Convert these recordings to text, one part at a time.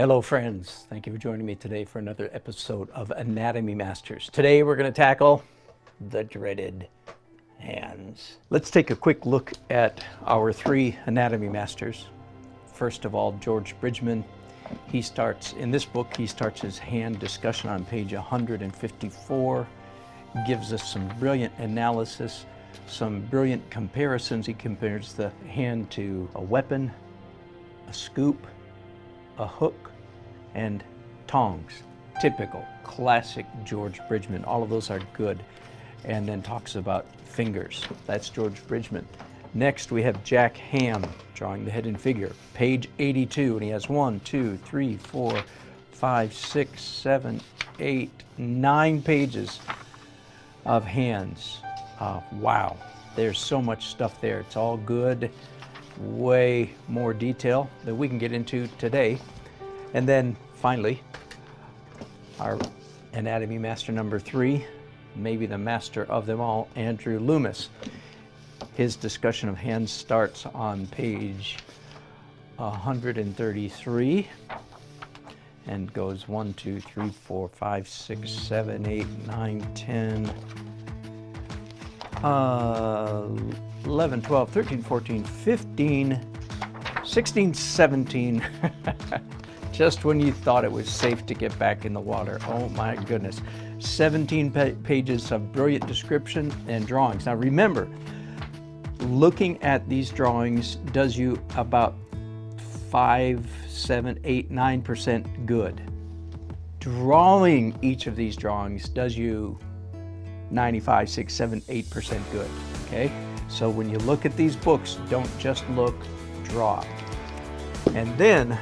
Hello friends, thank you for joining me today for another episode of Anatomy Masters. Today we're going to tackle the dreaded hands. Let's take a quick look at our three anatomy masters. First of all, George Bridgman. In this book, he starts his hand discussion on page 154, gives us some brilliant analysis, some brilliant comparisons. He compares the hand to a weapon, a scoop, a hook, and tongs. Typical, classic George Bridgman. All of those are good. And then talks about fingers. That's George Bridgman. Next, we have Jack Ham drawing the head and figure, page 82. And he has 1, 2, 3, 4, 5, 6, 7, 8, 9 pages of hands. Wow, there's so much stuff there. It's all good. Way more detail that we can get into today. And then finally, our anatomy master number 3, maybe the master of them all, Andrew Loomis. His discussion of hands starts on page 133 and goes 1, 2, 3, 4, 5, 6, 7, 8, 9, 10, 11, 12, 13, 14, 15, 16, 17. Just when you thought it was safe to get back in the water. Oh my goodness. 17 pages of brilliant description and drawings. Now remember, looking at these drawings does you about 5, 7, 8, 9% good. Drawing each of these drawings does you 95, 6, 7, 8% good, okay? So when you look at these books, don't just look, draw. And then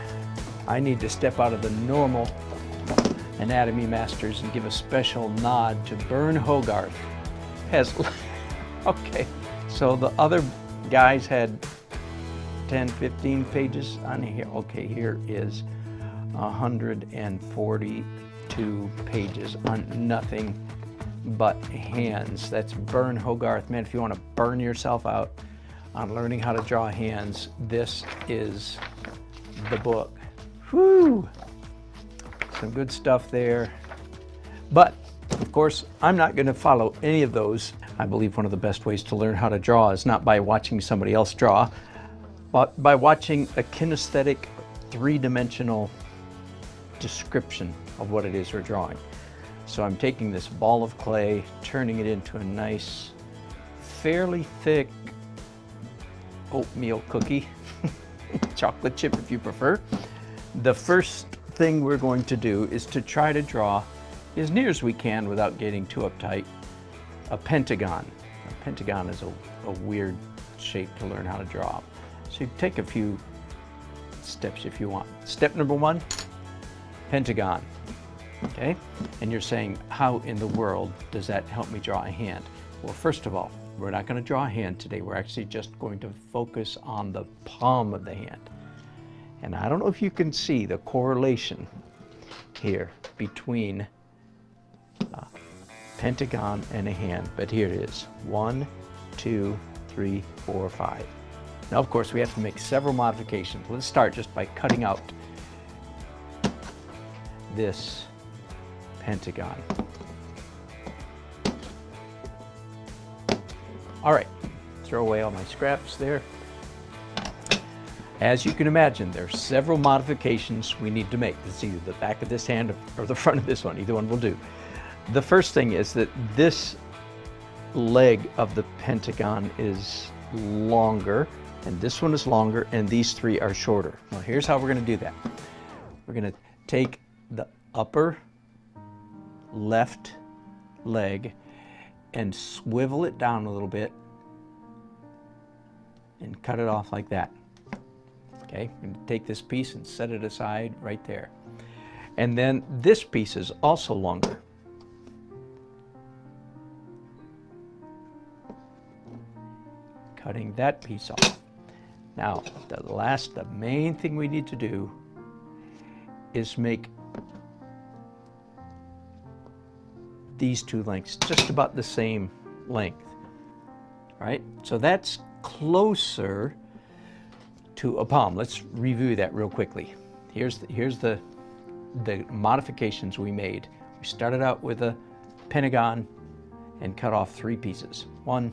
I need to step out of the normal anatomy masters and give a special nod to Bern Hogarth. Okay, so the other guys had 10, 15 pages on here. Okay, here is 142 pages on nothing but hands. That's Bern Hogarth. Man, if you want to burn yourself out on learning how to draw hands, this is the book. Whew! Some good stuff there. But, of course, I'm not going to follow any of those. I believe one of the best ways to learn how to draw is not by watching somebody else draw, but by watching a kinesthetic, three-dimensional description of what it is we're drawing. So I'm taking this ball of clay, turning it into a nice, fairly thick oatmeal cookie, chocolate chip if you prefer. The first thing we're going to do is to try to draw, as near as we can without getting too uptight, a pentagon. A pentagon is a weird shape to learn how to draw. So you take a few steps if you want. Step number 1, pentagon. Okay? And you're saying, how in the world does that help me draw a hand? Well, first of all, we're not going to draw a hand today. We're actually just going to focus on the palm of the hand. And I don't know if you can see the correlation here between pentagon and a hand, but here it is. 1, 2, 3, 4, 5. Now, of course, we have to make several modifications. Let's start just by cutting out this pentagon. All right, throw away all my scraps there. As you can imagine, there are several modifications we need to make. It's either the back of this hand or the front of this one. Either one will do. The first thing is that this leg of the pentagon is longer, and this one is longer, and these three are shorter. Now, here's how we're going to do that. We're going to take the upper left leg and swivel it down a little bit and cut it off like that. Okay, I'm going to take this piece and set it aside right there. And then this piece is also longer. Cutting that piece off. Now, the main thing we need to do is make these two lengths just about the same length. Right? So that's closer to a palm. Let's review that real quickly. here's the modifications we made. We started out with a pentagon and cut off 3 pieces. 1,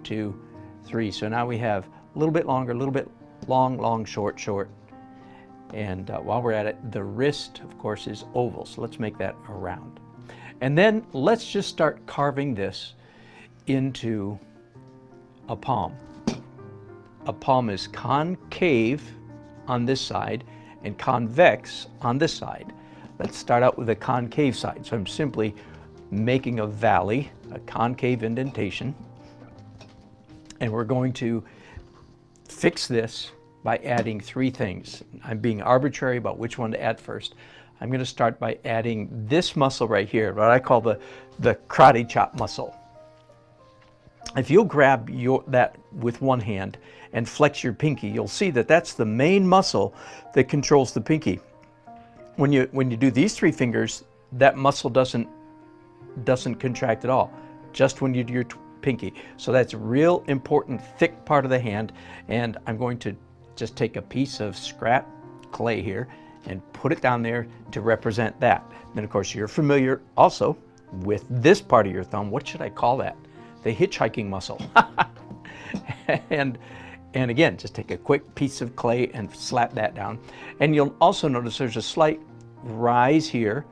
2, 3. So now we have a little bit longer, a little bit long, long, short, short. And while we're at it, the wrist, of course, is oval. So let's make that a round. And then let's just start carving this into a palm. A palm is concave on this side and convex on this side. Let's start out with the concave side. So I'm simply making a valley, a concave indentation, and we're going to fix this by adding 3 things. I'm being arbitrary about which one to add first. I'm going to start by adding this muscle right here, what I call the karate chop muscle. If you'll grab that with one hand and flex your pinky, you'll see that that's the main muscle that controls the pinky. When you do these 3 fingers, that muscle doesn't contract at all, just when you do your pinky. So that's a real important thick part of the hand, and I'm going to just take a piece of scrap clay here and put it down there to represent that. Then of course you're familiar also with this part of your thumb. What should I call that? The hitchhiking muscle. and again, just take a quick piece of clay and slap that down. And you'll also notice there's a slight rise here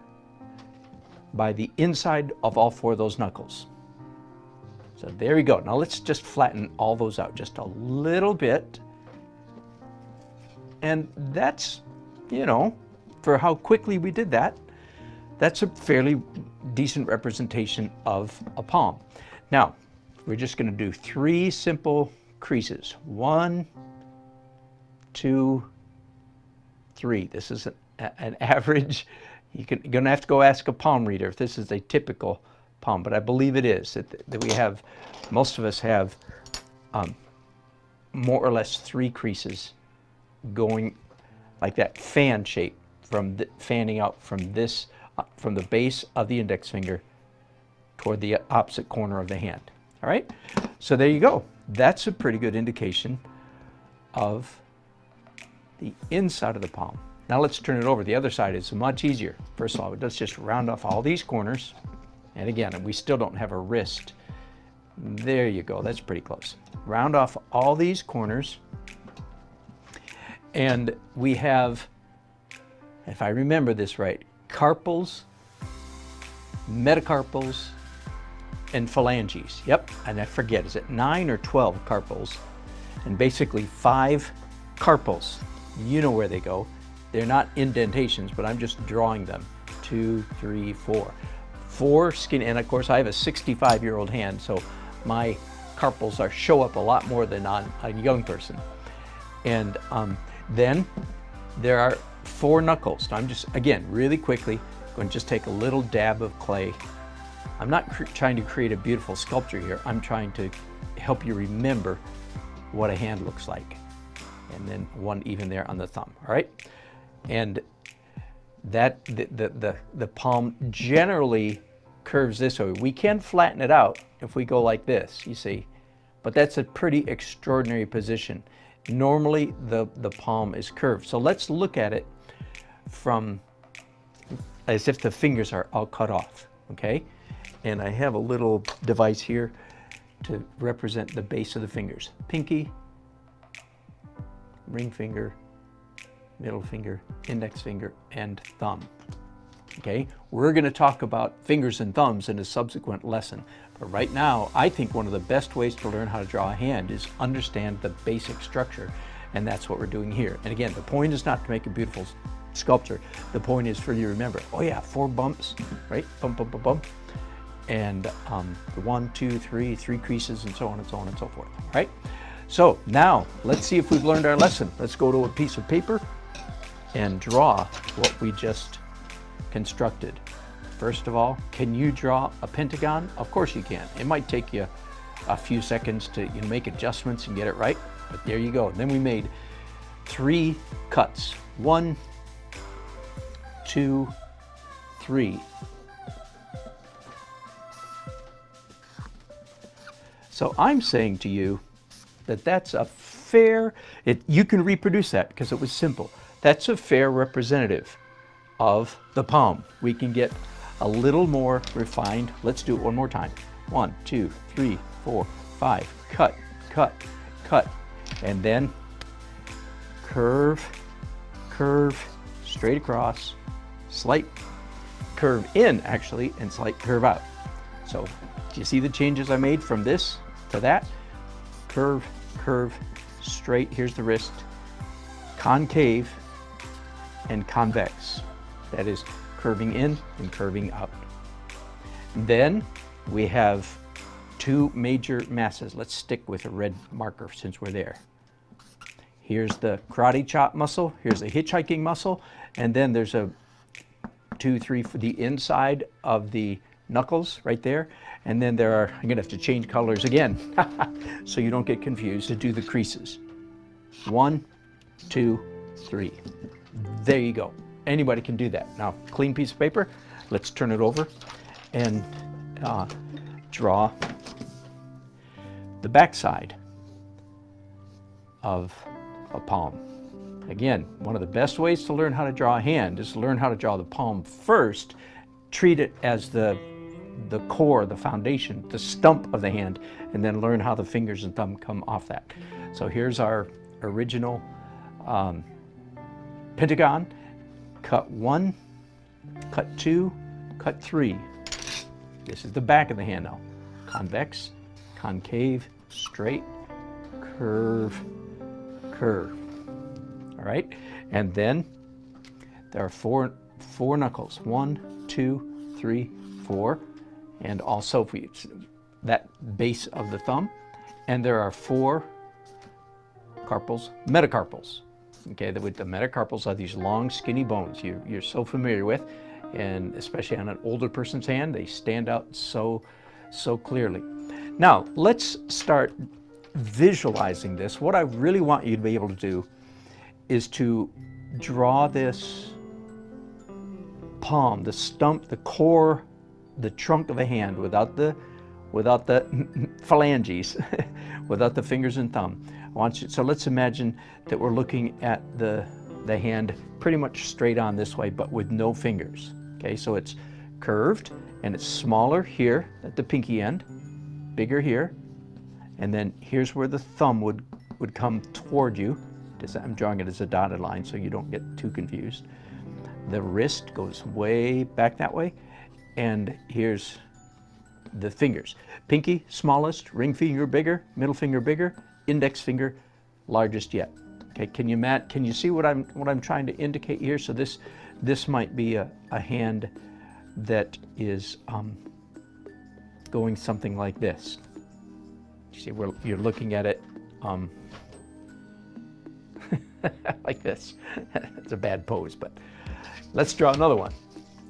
by the inside of all 4 of those knuckles. So there you go. Now let's just flatten all those out just a little bit. And that's, you know, for how quickly we did that, that's a fairly decent representation of a palm. Now, we're just going to do 3 simple creases. 1, 2, 3. This is an average. You're going to have to go ask a palm reader if this is a typical palm, but I believe it is. That we have, most of us have more or less 3 creases going like that fan shape, from fanning out from this, from the base of the index finger toward the opposite corner of the hand. All right, so there you go. That's a pretty good indication of the inside of the palm. Now let's turn it over. The other side is much easier. First of all, let's just round off all these corners. And again, we still don't have a wrist. There you go, that's pretty close. Round off all these corners. And we have, if I remember this right, carpals, metacarpals, and phalanges. Yep, and I forget, is it 9 or 12 carpals? And basically 5 carpals. You know where they go. They're not indentations, but I'm just drawing them. 2, 3, 4. 4 skin, and of course I have a 65-year-old hand, so my carpals show up a lot more than on a young person. And then there are 4 knuckles. So I'm just, again, really quickly, going to just take a little dab of clay. I'm not trying to create a beautiful sculpture here. I'm trying to help you remember what a hand looks like. And then 1 even there on the thumb, all right? And that the palm generally curves this way. We can flatten it out if we go like this, you see, but that's a pretty extraordinary position. Normally the palm is curved. So let's look at it from as if the fingers are all cut off, okay? And I have a little device here to represent the base of the fingers. Pinky, ring finger, middle finger, index finger, and thumb. Okay, we're going to talk about fingers and thumbs in a subsequent lesson. But right now, I think one of the best ways to learn how to draw a hand is understand the basic structure. And that's what we're doing here. And again, the point is not to make a beautiful sculpture. The point is for you to remember, oh yeah, 4 bumps, right? Bump, bump, bump, bump. And 1, 2, 3 creases, and so on and so on and so forth, right? So now, let's see if we've learned our lesson. Let's go to a piece of paper and draw what we just constructed. First of all, can you draw a pentagon? Of course you can. It might take you a few seconds to make adjustments and get it right, but there you go. And then we made 3 cuts. 1, 2, 3. So I'm saying to you that that's a fair, you can reproduce that because it was simple. that's a fair representative of the palm. We can get a little more refined. Let's do it one more time. 1, 2, 3, 4, 5. Cut, cut, cut. And then curve, curve, straight across, slight curve in actually, and slight curve out. So do you see the changes I made from this to that? Curve, curve, straight, here's the wrist, concave and convex. That is curving in and curving out. Then we have two major masses. Let's stick with a red marker since we're there. Here's the karate chop muscle, here's the hitchhiking muscle, and then there's a 2, 3 for the inside of the knuckles right there. And then there are, I'm gonna have to change colors again so you don't get confused, to do the creases. 1, 2, 3. There you go. Anybody can do that. Now, clean piece of paper, let's turn it over and draw the backside of a palm. Again, one of the best ways to learn how to draw a hand is to learn how to draw the palm first. Treat it as the core, the foundation, the stump of the hand, and then learn how the fingers and thumb come off that. So here's our original pentagon. Cut 1, cut 2, cut 3. This is the back of the hand now. Convex, concave, straight, curve, curve. All right, and then there are four knuckles. 1, 2, 3, 4, and also that base of the thumb. And there are 4 carpals, metacarpals. Okay, the metacarpals are these long, skinny bones you're so familiar with, and especially on an older person's hand, they stand out so clearly. Now, let's start visualizing this. What I really want you to be able to do is to draw this palm, the stump, the core, the trunk of a hand without the phalanges, without the fingers and thumb. So let's imagine that we're looking at the hand pretty much straight on this way, but with no fingers. Okay, so it's curved and it's smaller here at the pinky end, bigger here, and then here's where the thumb would come toward you. I'm drawing it as a dotted line so you don't get too confused. The wrist goes way back that way, and here's the fingers. Pinky, smallest, ring finger bigger, middle finger bigger, index finger largest yet. Okay, can you see what I'm trying to indicate here? So this might be a hand that is going something like this. You see, you're looking at it like this. It's a bad pose, but let's draw another one.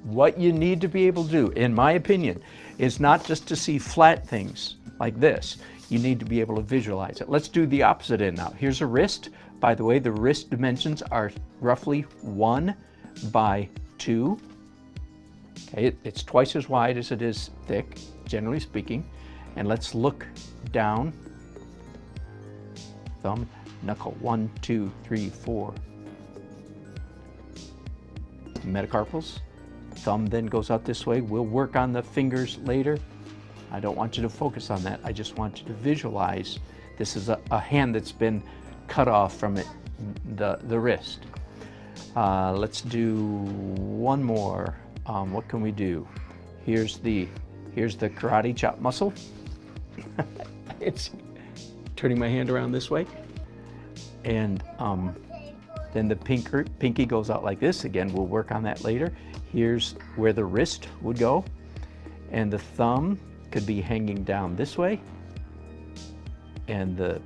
What you need to be able to do, in my opinion, is not just to see flat things like this. You need to be able to visualize it. Let's do the opposite end now. Here's a wrist. By the way, the wrist dimensions are roughly 1 by 2. Okay, it's twice as wide as it is thick, generally speaking. And let's look down. Thumb, knuckle, 1, 2, 3, 4. Metacarpals. Thumb then goes out this way. We'll work on the fingers later. I don't want you to focus on that. I just want you to visualize this is a hand that's been cut off from it, the wrist. Let's do one more. What can we do? Here's the karate chop muscle. It's turning my hand around this way. And then the pinky goes out like this. Again, we'll work on that later. Here's where the wrist would go. And the thumb could be hanging down this way. And the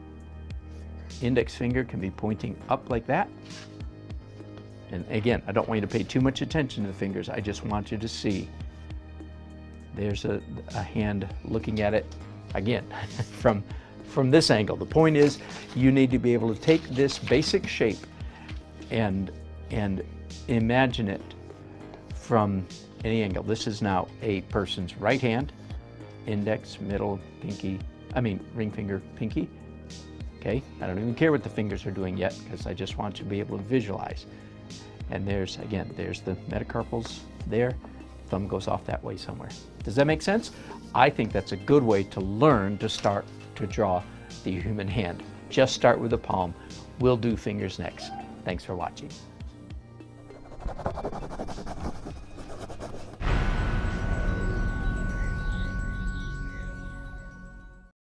index finger can be pointing up like that. And again, I don't want you to pay too much attention to the fingers. I just want you to see there's a hand looking at it again from this angle. The point is, you need to be able to take this basic shape and imagine it from any angle. This is now a person's right hand, index, middle, pinky, ring finger, pinky. Okay, I don't even care what the fingers are doing yet, because I just want you to be able to visualize. And there's, again, there's the metacarpals there. Thumb goes off that way somewhere. Does that make sense? I think that's a good way to learn to start to draw the human hand. Just start with the palm. We'll do fingers next. Thanks for watching.